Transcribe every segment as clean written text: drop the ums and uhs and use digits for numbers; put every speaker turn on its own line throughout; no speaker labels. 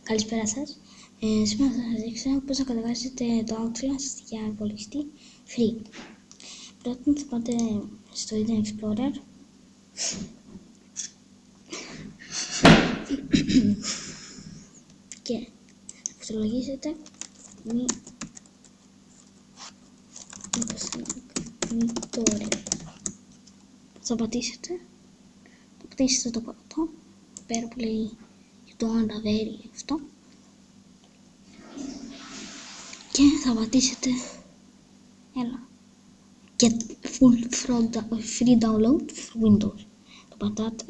Καλησπέρα σας. Σήμερα θα σας δείξω πώς να κατεβάσετε το Outlast για υπολογιστή free. Πρώτον θα πάτε στο Internet Explorer και θα πληκτρολογήσετε BitTorrent. Θα πατήσετε το πρώτο, πέρα που λέει το Andaveri αυτό, και θα πατήσετε και full free download for Windows. Το πατάτε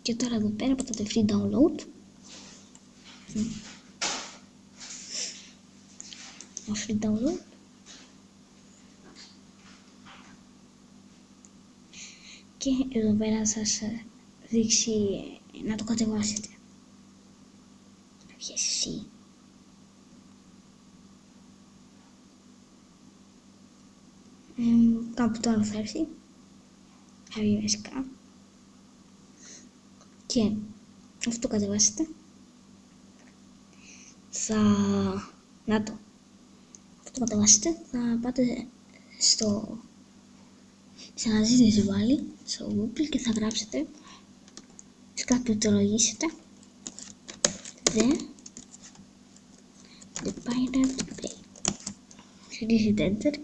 και τώρα εδώ πέρα πατάτε free download. Free download και εδώ πέρα σας δείξει να το κατεβάσετε. Εσύ. Κάπου τώρα θα έρθει. Θα βγει βασικά. Και αυτό το κατεβάσετε. Αυτό το κατεβάσετε. Θα πάτε σε αναζήτηση πάλι στο Google και θα γράψετε, θα πληκτρολογήσετε The Pirate Bay. Χειρίζετε Enter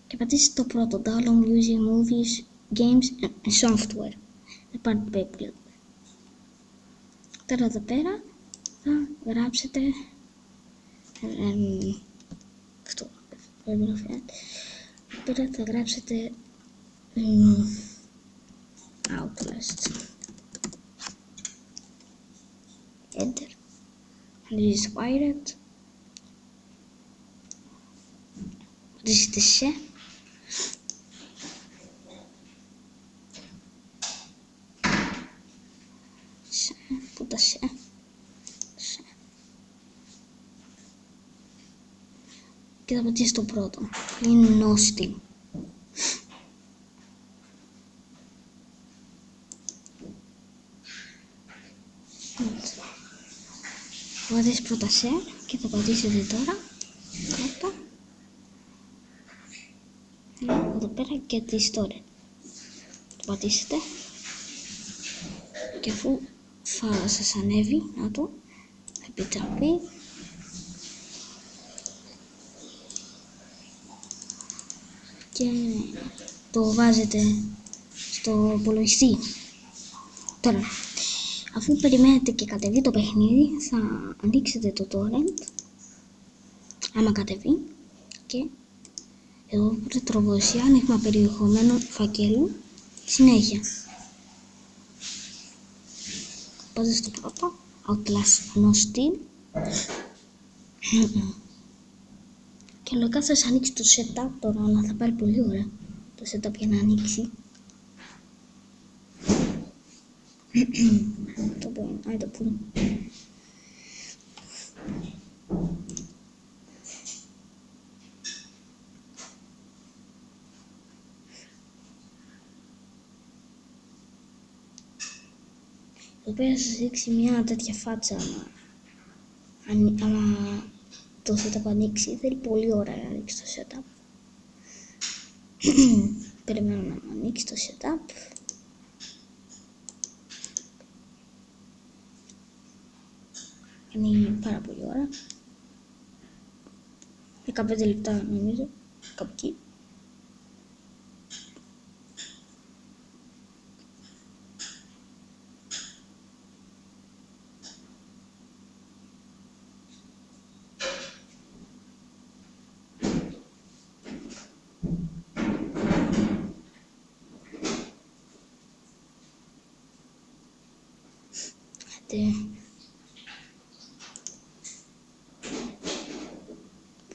και πατήσετε το πρώτο, Download Music, Movies, Games and Software. The Pirate Bay που λέτε. Τώρα εδώ πέρα θα γράψετε αυτό, πέρα θα γράψετε Outlast. Enter. This is Pirate. Πατήσετε σε. Πού τα σε. Και θα πατήσετε το πρώτο. Είναι Nostim. Θα πατήσετε πρώτα σε και θα πατήσετε τώρα κάτω εδώ πέρα και τη ιστορία. Το πατήσετε και αφού θα σας ανέβει, να το επιτραπεί, και το βάζετε στο υπολογιστή. Τώρα, αφού περιμένετε και κατεβεί το παιχνίδι, θα ανοίξετε το torrent, άμα κατεβεί, και εδώ πέρα τροβοσία, άνοιγμα περιεχομένου φακέλου, συνέχεια. Πάτε στο πρώτο, Outlast Nostim, και λογικά θα σας ανοίξει το setup τώρα, αλλά θα πάρει πολύ ώρα το setup για να ανοίξει. Το πω, άι το πούμε. Εδώ πέρα σας δείξει μια τέτοια φάτσα, αλλά το setup ανοίξει, θέλει πολύ ώρα να ανοίξει το setup. Περιμένω να μου ανοίξει το setup. Είναι πάρα πολύ ώρα. 15 λεπτά νομίζω, κάπου εκεί.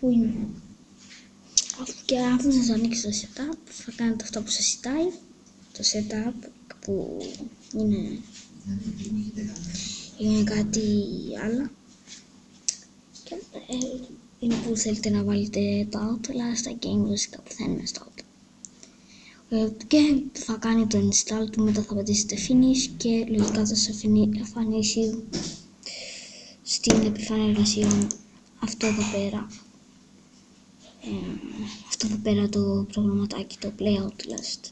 Πού είναι? Αφού σας ανοίξει το setup, θα κάνετε αυτό που σας ζητάει. Το setup που είναι κάτι άλλο. Και είναι που θέλετε να βάλετε το Outlast, τα games βασικά που θα είναι στο Outlast. Και θα κάνει το install του, μετά θα πατήσετε finish και λογικά θα σας εμφανίσει στην επιφάνεια εργασιών αυτό εδώ πέρα. Αυτό εδώ πέρα το προγραμματάκι, το Play Outlast.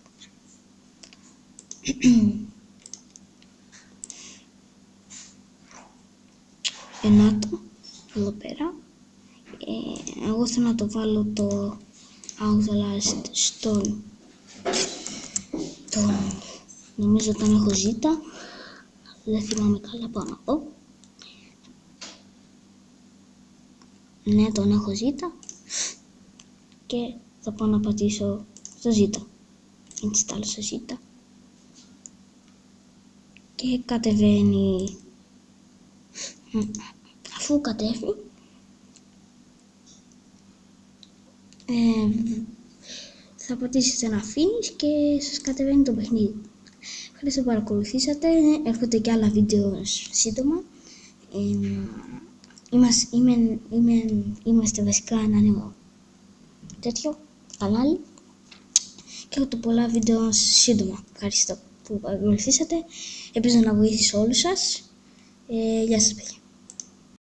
Ενάτο, εδώ πέρα. Εγώ θέλω να το βάλω το Outlast στον νομίζω τον έχω ζήτα. Δεν θυμάμαι καλά, πάω να δω. Ναι, τον έχω ζήτα. Και θα πάω να πατήσω στο ζήτα. Install στο ζήτα. Και κατεβαίνει. Αφού κατέβει, θα πατήσετε ένα finish και σας κατεβαίνει το παιχνίδι. Ευχαριστώ που παρακολουθήσατε. Έρχονται και άλλα βίντεο σύντομα. Είμαστε βασικά ένα νέο τέτοιο κανάλι και έχω πολλά βίντεο σύντομα. Ευχαριστώ που παρακολουθήσατε. Ελπίζω να βοήθησε όλους σας. Γεια σας παιδιά.